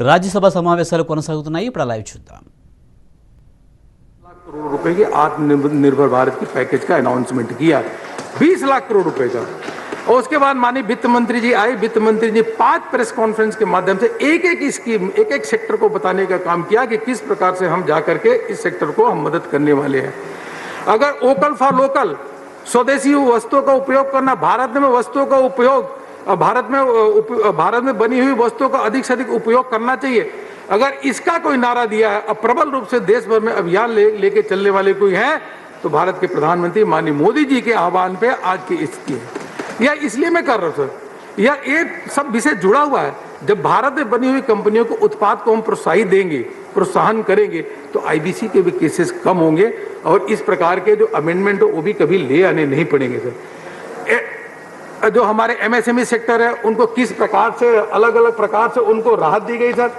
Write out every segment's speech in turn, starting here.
రాజ్యసభ సమావేశాలు కొనసాగుతున్నాయి. ఇప్పుడు లైవ్ చూద్దాం. करोड़ रुपए की आत्मनिर्भर भारत की पैकेज का अनाउंसमेंट किया, 20 लाख करोड़ रुपए का। और उसके बाद माननीय वित्त मंत्री जी आए, वित्त मंत्री जी 5 प्रेस कॉन्फ्रेंस के माध्यम से एक एक स्कीम, एक एक सेक्टर को बताने का काम किया कि किस प्रकार से हम जाकर के इस सेक्टर को हम मदद करने वाले हैं। अगर वोकल फॉर लोकल, स्वदेशी वस्तुओं का उपयोग करना, भारत में वस्तुओं का उपयोग, भारत में बनी हुई वस्तुओं का अधिक से अधिक उपयोग करना चाहिए, अगर इसका कोई नारा दिया है, अब प्रबल रूप से देश भर में अभियान लेके चलने वाले कोई है तो भारत के प्रधानमंत्री माननीय मोदी जी के आह्वान पे आज की स्थिति है। यह इसलिए मैं कर रहा हूं सर, यह एक सब विषय जुड़ा हुआ है। जब भारत में बनी हुई कंपनियों को उत्पाद को हम प्रोत्साहन करेंगे तो आईबीसी के भी केसेस कम होंगे और इस प्रकार के जो अमेंडमेंट हो वो भी कभी ले आने नहीं पड़ेंगे सर। जो हमारे एमएसएमई सेक्टर है उनको किस प्रकार से अलग अलग प्रकार से उनको राहत दी गई सर,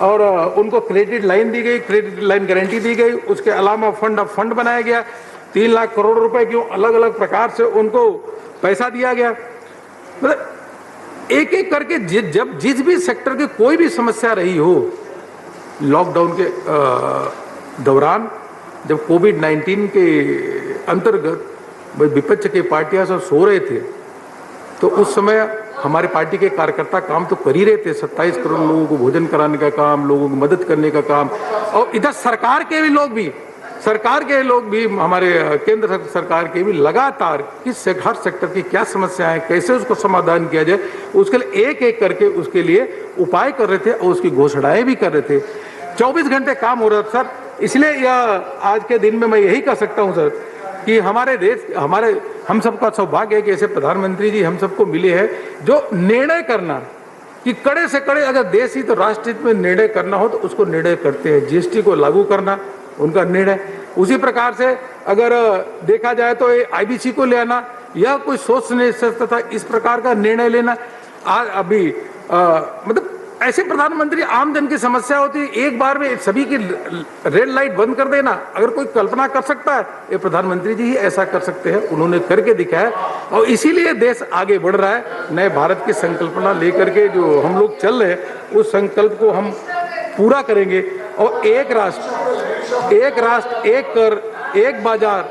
और उनको क्रेडिट लाइन दी गई, क्रेडिट लाइन गारंटी दी गई। उसके अलावा फंड बनाया गया, 3 लाख करोड़ रुपए की अलग अलग प्रकार से उनको पैसा दिया गया। मतलब एक एक करके जब जिस भी सेक्टर की कोई भी समस्या रही हो, लॉकडाउन के दौरान जब कोविड-19 के अंतर्गत विपक्ष की पार्टियां सब सो रहे थे तो उस समय हमारे पार्टी के कार्यकर्ता काम तो कर ही रहे थे। 27 करोड़ लोगों को भोजन कराने का काम, लोगों की मदद करने का काम, और इधर सरकार के लोग भी हमारे केंद्र सरकार के भी लगातार हर सेक्टर की क्या समस्या है, कैसे उसको समाधान किया जाए, उसके लिए एक एक करके उसके लिए उपाय कर रहे थे और उसकी घोषणाएं भी कर रहे थे। 24 घंटे काम हो रहा था सर। इसलिए यह आज के दिन में मैं यही कह सकता हूं सर कि हम सबका सौभाग्य है कि ऐसे प्रधानमंत्री जी हम सबको मिले हैं जो निर्णय करना कि कड़े से कड़े अगर देश ही तो राष्ट्र हित में निर्णय करना हो तो उसको निर्णय करते हैं। जीएसटी को लागू करना उनका निर्णय, उसी प्रकार से अगर देखा जाए तो आईबीसी को ले आना, यह कोई सोच नहीं सकता था इस प्रकार का निर्णय लेना। आज अभी मतलब ऐसे प्रधानमंत्री आम जन की समस्या होती है, एक बार में सभी की रेड लाइट बंद कर देना, अगर कोई कल्पना कर सकता है ये प्रधानमंत्री जी ही ऐसा कर सकते हैं। उन्होंने करके दिखाया और इसीलिए देश आगे बढ़ रहा है। नए भारत की संकल्पना लेकर के जो हम लोग चल रहे हैं उस संकल्प को हम पूरा करेंगे और एक राष्ट्र, एक कर, एक बाजार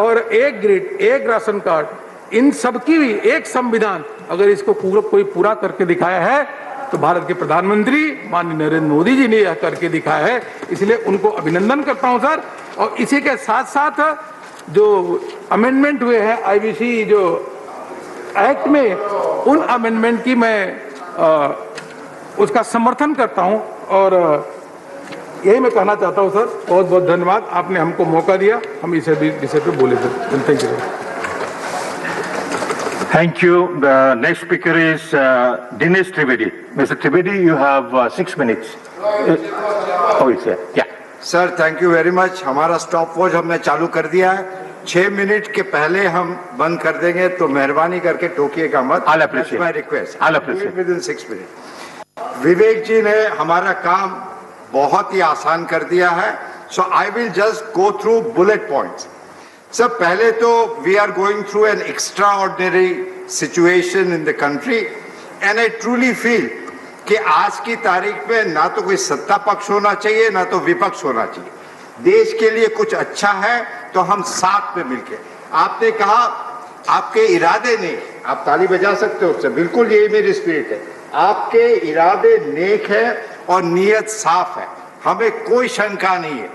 और एक ग्रिड, एक राशन कार्ड, इन सबकी भी एक संविधान, अगर इसको कोई पूरा करके दिखाया है तो भारत के प्रधानमंत्री माननीय नरेंद्र मोदी जी ने यह करके दिखाया है। इसलिए उनको अभिनंदन करता हूं सर। और इसी के साथ साथ जो अमेंडमेंट हुए हैं आईबीसी जो एक्ट में, उन अमेंडमेंट की मैं उसका समर्थन करता हूं और यही मैं कहना चाहता हूं सर। बहुत बहुत धन्यवाद, आपने हमको मौका दिया, हम इसे भी विषय पे बोले sir. Thank you. Thank you. The next speaker is Dinesh Trivedi. Mr. Trivedi, you have 6 minutes. Oh, it's there. Yeah. Sir, thank you very much. हमारा स्टॉप वॉच हमने चालू कर दिया है। 6 मिनट के पहले हम बंद कर देंगे तो मेहरबानी करके टोकिएगा मत। I'll appreciate. That's my request. I'll appreciate. Within 6 minutes. विवेक जी ने हमारा काम बहुत ही आसान कर दिया है। So I will just go through bullet points. Sir पहले तो we are going through an extraordinary situation in the country and I truly feel कि आज की तारीख में ना तो कोई सत्ता पक्ष होना चाहिए ना तो विपक्ष होना चाहिए। देश के लिए कुछ अच्छा है तो हम साथ में मिलके, आपने कहा आपके इरादे नेक, आप ताली बजा सकते हो सर, बिल्कुल यही मेरी स्पिरिट है। आपके इरादे नेक है और नीयत साफ है, हमें कोई शंका नहीं है।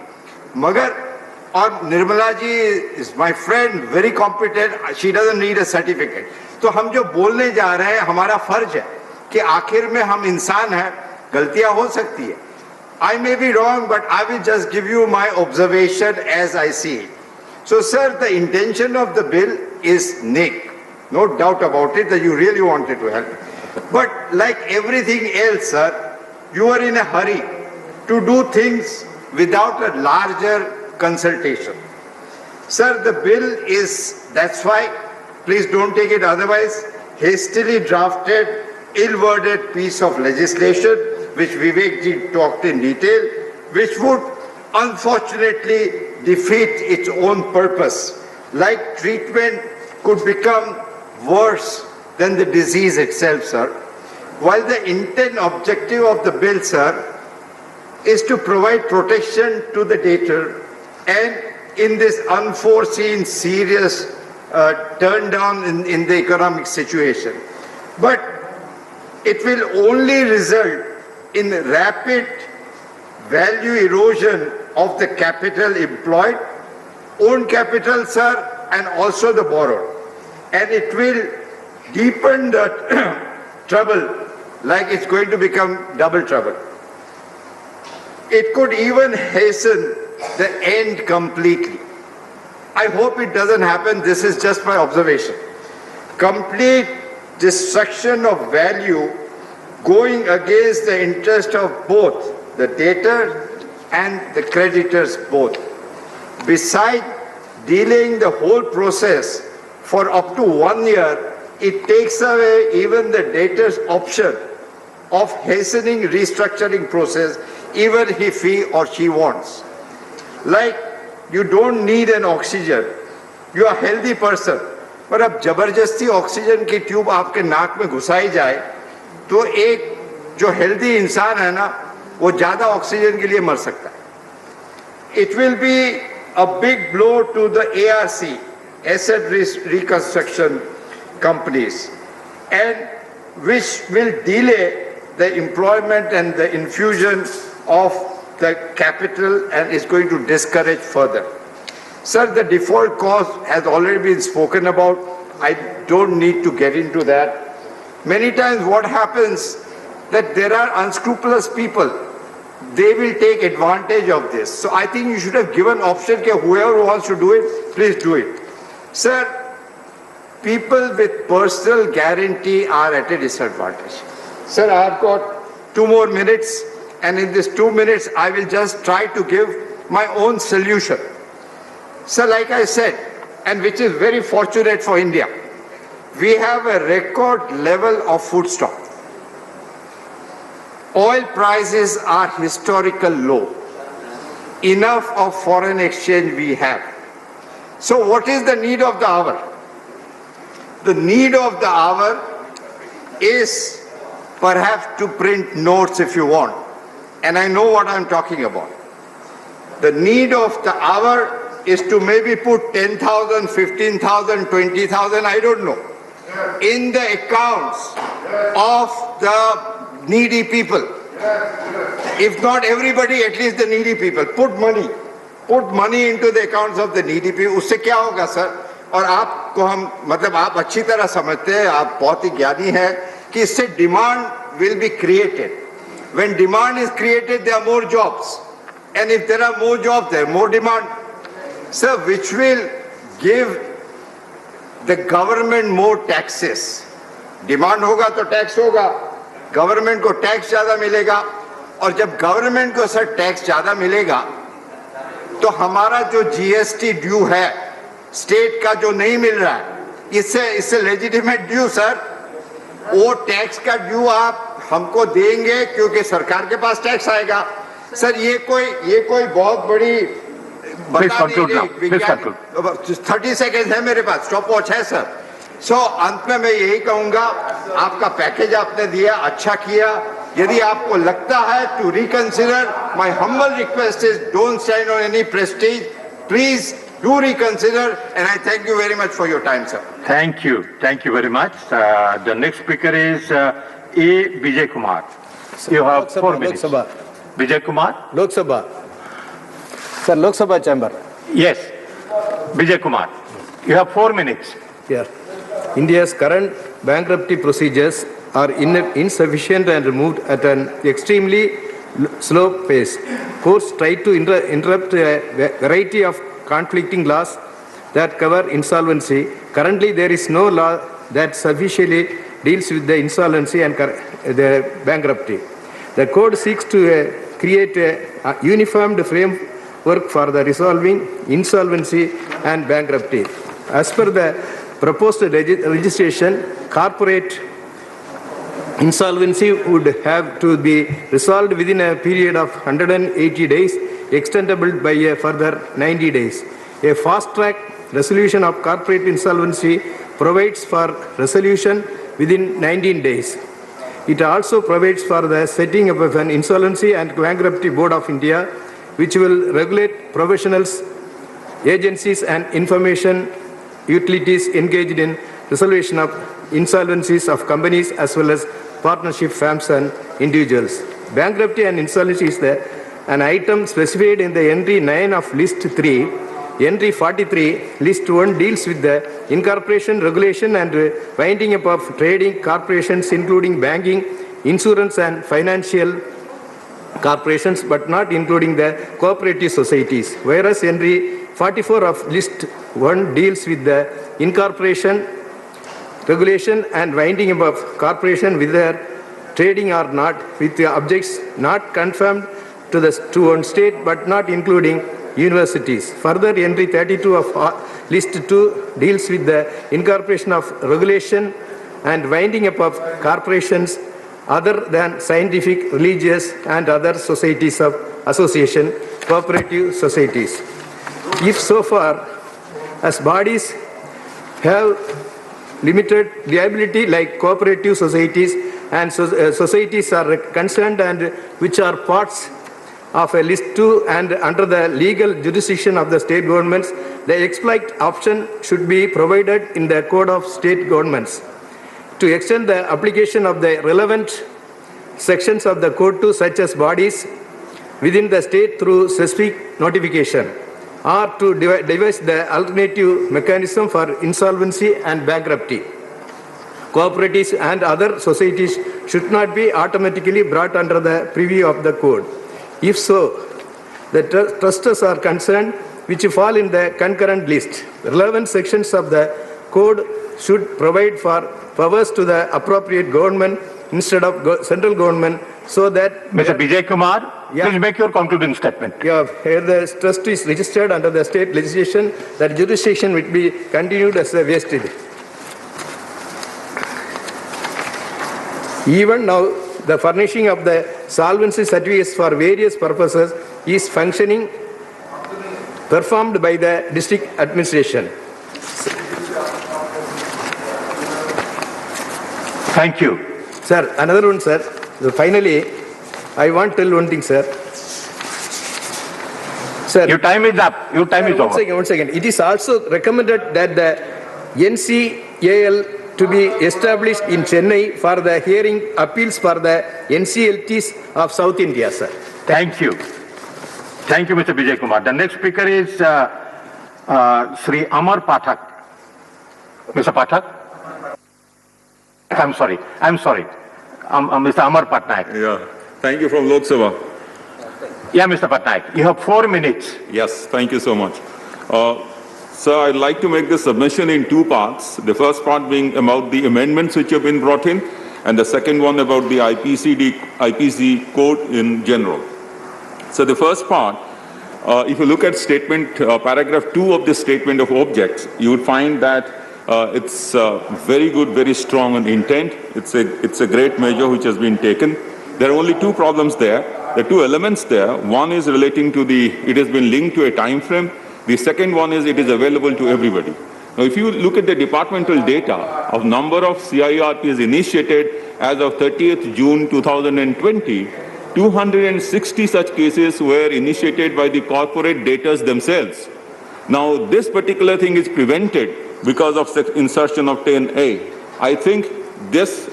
मगर और Nirmala ji is my friend, very competent, she doesn't need a certificate. तो हम जो बोलने जा रहे हैं हमारा फर्ज है कि आखिर में हम इंसान हैं, गलतियां हो सकती है। I may be wrong but I will just give you my observation as I see it. So sir the intention of the bill is नेक, no doubt about it that you really wanted to help, but like everything else sir you are in a hurry to do things without a larger consultation. Sir, the bill is, that's why, please don't take it otherwise, hastily drafted, ill-worded piece of legislation, which Vivek ji talked in detail, which would unfortunately defeat its own purpose. Like treatment could become worse than the disease itself, sir. While the intent objective of the bill, sir, is to provide protection to the debtor and in this unforeseen serious turn down in the economic situation. But it will only result in rapid value erosion of the capital employed, own capital, sir, and also the borrowed. And it will deepen the trouble, like it's going to become double trouble. It could even hasten the end completely. I hope it doesn't happen. This is just my observation. Complete destruction of value going against the interest of both the debtor and the creditors both. Besides delaying the whole process for up to 1 year, it takes away even the debtor's option of hastening restructuring process even if he or she wants. Like, you don't need an oxygen. You are a healthy person. पर अब जबरदस्ती oxygen की tube आपके नाक में घुसाई जाए तो एक जो हेल्दी इंसान है ना वो ज्यादा ऑक्सीजन के लिए मर सकता है. It will be a big blow to the ARC, asset reconstruction companies, and which will delay the employment and the infusion of the capital and is going to discourage further. Sir, the default cause has already been spoken about. I don't need to get into that. Many times what happens that there are unscrupulous people. They will take advantage of this. So I think you should have given option that whoever wants to do it, please do it. Sir, people with personal guarantee are at a disadvantage. Sir, I've got 2 more minutes, and in these 2 minutes, I will just try to give my own solution. So like I said, and which is very fortunate for India, we have a record level of food stock. Oil prices are historical low. Enough of foreign exchange we have. So what is the need of the hour? The need of the hour is perhaps to print notes if you want. And I know what I'm talking about. The need of the hour is to maybe put 10,000, 15,000, 20,000, I don't know, in the accounts of the needy people. If not everybody, at least the needy people. Put money into the accounts of the needy people. उससे क्या होगा sir? और आपको हम मतलब आप अच्छी तरह समझते हैं, आप बहुत ही ज्ञानी हैं कि इससे demand will be created. When demand is created, there are more jobs. And if there are more jobs, there are more demand. Sir, which will give the government more taxes. Demand होगा तो tax होगा. Government को tax ज़्यादा मिलेगा. और जब government को sir tax ज़्यादा मिलेगा, तो हमारा जो GST due है, state का जो नहीं मिल रहा है, इससे legitimate due सर, वो tax का due आप हमको देंगे क्योंकि सरकार के पास टैक्स आएगा. सर ये कोई बहुत बड़ी Please conclude now. Please conclude. 30 seconds है मेरे पास, स्टॉप वॉच है सर. सो अंत में मैं यही कहूंगा, आपका पैकेज आपने दिया, अच्छा किया. यदि आपको लगता है to reconsider, my humble request is don't stand on any prestige, please do reconsider, and I thank you very much for your time, sir. Thank you very much. The next speaker is A. Vijay Kumar. You have 4 minutes. Lok Sabha. Vijay Kumar? Lok Sabha. Sir, Lok Sabha chamber. Yes. Vijay Kumar. You have 4 minutes. Here. India's current bankruptcy procedures are insufficient and moved at an extremely slow pace. Courts try to interrupt a variety of conflicting laws that cover insolvency. Currently, there is no law that sufficiently deals with the insolvency and the bankruptcy. The code seeks to create a uniform framework for the resolving insolvency and bankruptcy. As per the proposed legislation, corporate insolvency would have to be resolved within a period of 180 days, extendable by a further 90 days. A fast-track resolution of corporate insolvency provides for resolution within 19 days. It also provides for the setting up of an Insolvency and Bankruptcy Board of India, which will regulate professionals, agencies and information utilities engaged in resolution of insolvencies of companies as well as partnership firms and individuals. Bankruptcy and insolvency is an item specified in the entry 9 of list 3. Entry 43, list 1 deals with the incorporation, regulation and winding up of trading corporations including banking, insurance and financial corporations but not including the cooperative societies. Whereas entry 44 of list 1 deals with the incorporation, regulation and winding up of corporation whether trading or not with the objects not confirmed to one state but not including universities. Further, entry 32 of list 2 deals with the incorporation of regulation and winding up of corporations other than scientific, religious and other societies of association, cooperative societies. If so far as bodies have limited liability like cooperative societies and societies are concerned and which are parts of a list 2 and under the legal jurisdiction of the state governments, the exploit option should be provided in the Code of State Governments. To extend the application of the relevant sections of the code to such as bodies within the state through specific notification, or to devise the alternative mechanism for insolvency and bankruptcy. Cooperatives and other societies should not be automatically brought under the preview of the code. If so, the trustors are concerned which fall in the concurrent list. Relevant sections of the code should provide for powers to the appropriate government instead of central government so that... Mr. Vijay Kumar, please make your concluding statement. Yeah, here the trust is registered under the state legislation that jurisdiction will be continued as a vested. Even now, the furnishing of the solvency certificates for various purposes is functioning performed by the district administration. Thank you. Sir, another one, sir. Finally, I want to tell one thing, sir. Sir, Your time is up. Your time is over. One second. It is also recommended that the NCAL to be established in Chennai for the hearing appeals for the NCLTs of South India, sir. Thank you. Thank you, Mr. Vijay Kumar. The next speaker is Sri Amar Pathak. Mr. Pathak? I'm sorry. Mr. Amar Patnaik. Yeah. Thank you from Lok Sabha. Yeah, Mr. Patnaik. You have 4 minutes. Yes, thank you so much. So I'd like to make this submission in 2 parts. The first part being about the amendments which have been brought in, and the second one about the IPC code in general. So the first part, if you look at statement, paragraph 2 of the statement of objects, you would find that it's very good, very strong on intent. It's a great measure which has been taken. There are only 2 problems there. The 2 elements there. One is relating to it has been linked to a time frame. The second one is it is available to everybody. Now, if you look at the departmental data of number of CIRPs initiated as of 30th June 2020, 260 such cases were initiated by the corporate debtors themselves. Now, this particular thing is prevented because of insertion of 10A. I think this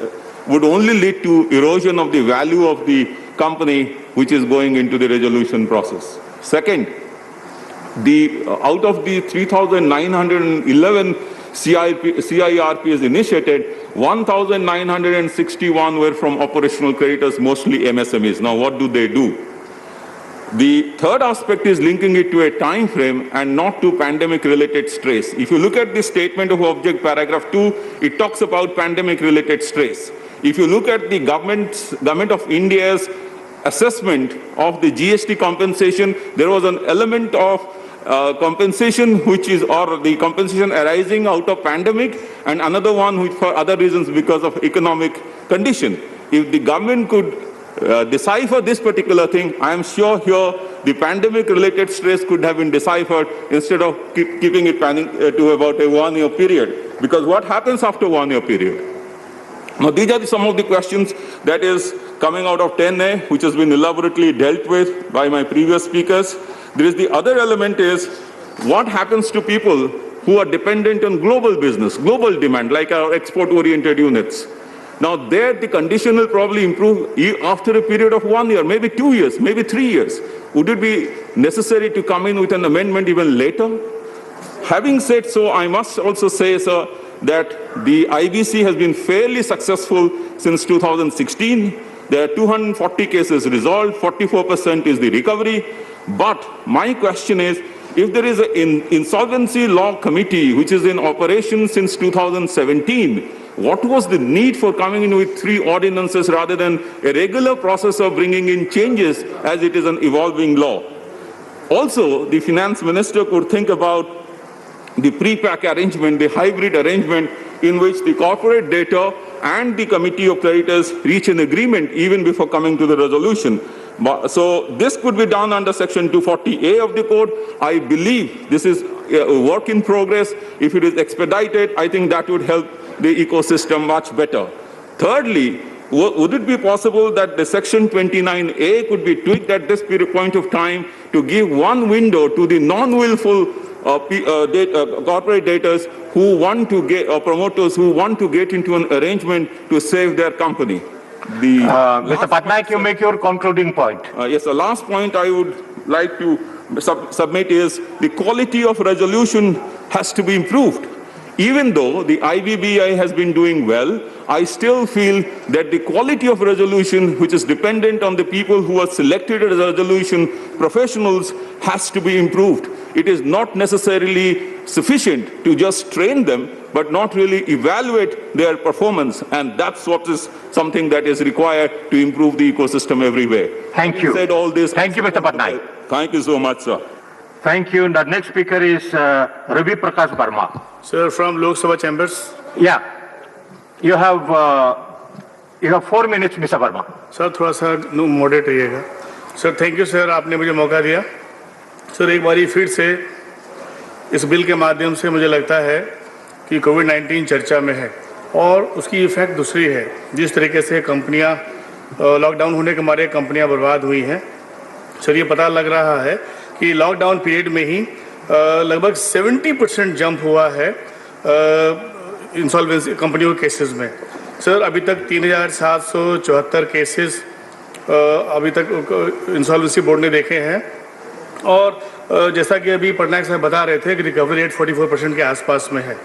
would only lead to erosion of the value of the company which is going into the resolution process. Second, out of the 3,911 CIRPs initiated, 1,961 were from operational creditors, mostly MSMEs. Now, what do? The third aspect is linking it to a time frame and not to pandemic-related stress. If you look at the statement of object, paragraph 2, it talks about pandemic-related stress. If you look at the government of India's assessment of the GST compensation, there was an element of compensation the compensation arising out of pandemic, and another one which for other reasons because of economic condition. If the government could decipher this particular thing, I am sure here the pandemic-related stress could have been deciphered instead of keeping it to about a 1-year period. Because what happens after 1-year period? Now, these are some of the questions that is coming out of 10A, which has been elaborately dealt with by my previous speakers. There is the other element is what happens to people who are dependent on global business, global demand, like our export-oriented units. Now, there the condition will probably improve after a period of 1 year, maybe 2 years, maybe 3 years. Would it be necessary to come in with an amendment even later? Having said so, I must also say, sir, that the IBC has been fairly successful since 2016. There are 240 cases resolved, 44% is the recovery. But my question is, if there is an insolvency law committee which is in operation since 2017, what was the need for coming in with 3 ordinances rather than a regular process of bringing in changes as it is an evolving law? Also, the finance minister could think about the pre-pack arrangement, the hybrid arrangement in which the corporate debtor and the committee of creditors reach an agreement even before coming to the resolution. So this could be done under section 240A of the code. I believe this is a work in progress. If it is expedited, I think that would help the ecosystem much better. Thirdly, would it be possible that the section 29A could be tweaked at this point of time to give one window to the non-willful corporate debtors who want to get, or promoters who want to get into an arrangement to save their company? Mr. Patnaik, you make your concluding point. Yes, the last point I would like to submit is the quality of resolution has to be improved. Even though the IBBI has been doing well, I still feel that the quality of resolution, which is dependent on the people who are selected as resolution professionals, has to be improved. It is not necessarily sufficient to just train them, but not really evaluate their performance. And that's what is something that is required to improve the ecosystem everywhere. Thank you. Said all this. Thank you, Mr. Patnaik. Thank you so much, sir. Thank you. The next speaker is Ravi Prakash Verma. Sir, from Lok Sabha chambers. Yeah. You have 4 minutes, Mr. Verma. Sir थोड़ा सा moderate रहिएगा. Sir thank you sir, आपने मुझे मौका दिया. Sir एक बारी फिर से इस बिल के माध्यम से मुझे लगता है कि कोविड-19 चर्चा में है और उसकी इफेक्ट दूसरी है. जिस तरीके से कंपनियां लॉकडाउन होने के मारे कंपनियां बर्बाद हुई हैं, सर ये पता लग रहा है कि लॉकडाउन पीरियड में ही लगभग 70% जंप हुआ है इंसॉल्वेंसी कंपनियों के केसेस में. सर अभी तक 3774 केसेस अभी तक इंसॉल्वेंसी बोर्ड ने देखे हैं और जैसा कि अभी पटनायक साहब बता रहे थे कि रिकवरी रेट 44% के आसपास में है.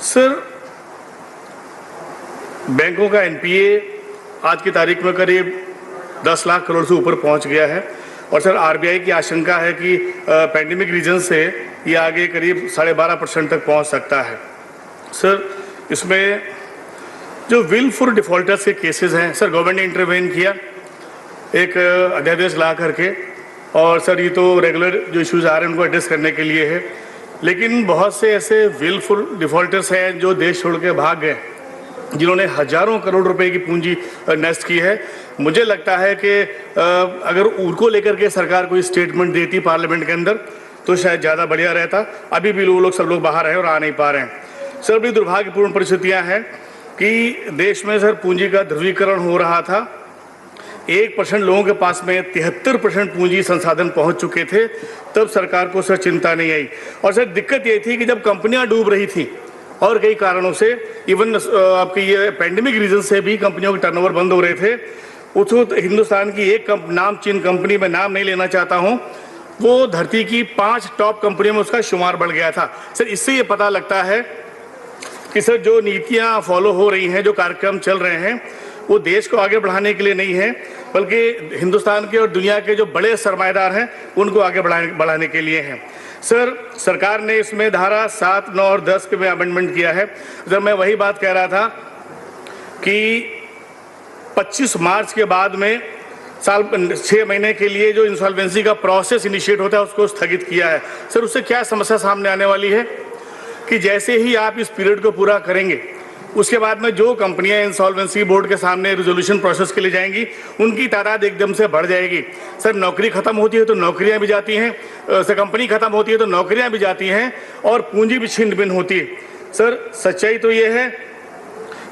सर बैंकों का एनपीए आज की तारीख में करीब 10 लाख करोड़ से ऊपर पहुंच गया है और सर आरबीआई की आशंका है कि पैंडेमिक रीजन से ये आगे करीब 12.5% तक पहुंच सकता है. सर इसमें जो विलफुल डिफॉल्टर्स के केसेस हैं, सर गवर्नमेंट ने इंटरवेन किया एक अध्यादेश ला करके और सर ये तो रेगुलर जो इश्यूज आ रहे हैं उनको एड्रेस करने के लिए है, लेकिन बहुत से ऐसे विलफुल डिफॉल्टर्स हैं जो देश छोड़ के भाग गए, जिन्होंने हजारों करोड़ रुपए की पूंजी नष्ट की है. मुझे लगता है कि अगर उनको लेकर के सरकार कोई स्टेटमेंट देती पार्लियामेंट के अंदर तो शायद ज़्यादा बढ़िया रहता. अभी भी सब लोग बाहर हैं और आ नहीं पा रहे हैं. सर बड़ी दुर्भाग्यपूर्ण परिस्थितियां हैं कि देश में सर पूंजी का ध्रुवीकरण हो रहा था. 1% लोगों के पास में 73% पूंजी संसाधन पहुंच चुके थे, तब सरकार को सर चिंता नहीं आई. और सर दिक्कत ये थी कि जब कंपनियां डूब रही थी और कई कारणों से इवन आपके ये पैंडेमिक रीजन से भी कंपनियों के टर्नओवर बंद हो रहे थे, उस वक्त हिंदुस्तान की एक नामचीन कंपनी में नाम नहीं लेना चाहता हूं, वो धरती की 5 टॉप कंपनियों में उसका शुमार बढ़ गया था. सर इससे ये पता लगता है कि सर जो नीतियां फॉलो हो रही हैं, जो कार्यक्रम चल रहे हैं, वो देश को आगे बढ़ाने के लिए नहीं है, बल्कि हिंदुस्तान के और दुनिया के जो बड़े सरमाएदार हैं उनको आगे बढ़ाने के लिए हैं. सर सरकार ने इसमें धारा 7, 9 और 10 के में अमेंडमेंट किया है. सर मैं वही बात कह रहा था कि 25 मार्च के बाद में 6 महीने के लिए जो इंसॉल्वेंसी का प्रोसेस इनिशिएट होता है उसको स्थगित किया है. सर उससे क्या समस्या सामने आने वाली है कि जैसे ही आप इस पीरियड को पूरा करेंगे उसके बाद में जो कंपनियां इंसॉल्वेंसी बोर्ड के सामने रेजोल्यूशन प्रोसेस के लिए जाएंगी उनकी तादाद एकदम से बढ़ जाएगी. सर नौकरी खत्म होती है तो नौकरियां भी जाती हैं, सर कंपनी खत्म होती है तो नौकरियां भी जाती हैं और पूंजी भी छिन्न भिन्न होती है. सर सच्चाई तो ये है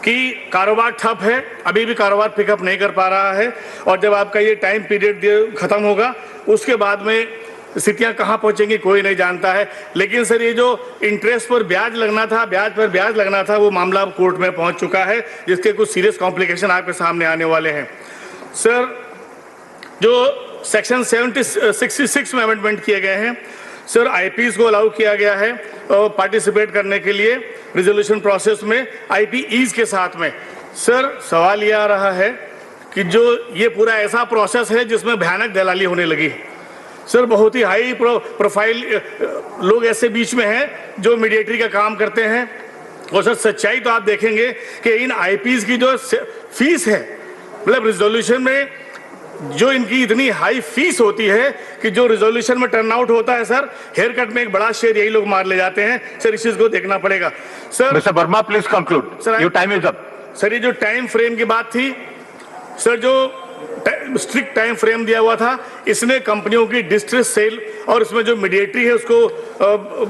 कि कारोबार ठप है, अभी भी कारोबार पिकअप नहीं कर पा रहा है, और जब आपका ये टाइम पीरियड खत्म होगा उसके बाद में स्थितियां कहां पहुंचेंगी कोई नहीं जानता है। लेकिन सर ये जो इंटरेस्ट पर ब्याज लगना था, ब्याज पर ब्याज लगना था, वो मामला कोर्ट में पहुंच चुका है, जिसके कुछ सीरियस कॉम्प्लिकेशन आपके सामने आने वाले हैं। सर जो सेक्शन 66 में अमेंडमेंट किए गए हैं, सर आईपीज को अलाउ किया गया है पार्टिसिपेट करने के लिए रिजोल्यूशन प्रोसेस में आईपीईज के साथ में। सर सवाल यह आ रहा है कि जो ये पूरा ऐसा प्रोसेस है जिसमें भयानक दलाली होने लगी। सर बहुत ही हाई प्रोफाइल लोग ऐसे बीच में हैं जो मीडिएटरी का काम करते हैं, और सर सच्चाई तो आप देखेंगे कि इन आईपीज की जो फीस है, मतलब रिजोल्यूशन में जो इनकी इतनी हाई फीस होती है कि जो रिजोल्यूशन में टर्न आउट होता है सर, हेयर कट में एक बड़ा शेयर यही लोग मार ले जाते हैं। सर इस चीज को देखना पड़ेगा। Sir mister Verma please conclude, your time is up. Sir ये जो टाइम फ्रेम की बात थी, सर जो स्ट्रिक्ट टाइम फ्रेम दिया हुआ था, इसने कंपनियों की डिस्ट्रेस सेल और इसमें जो मीडिएटरी है उसको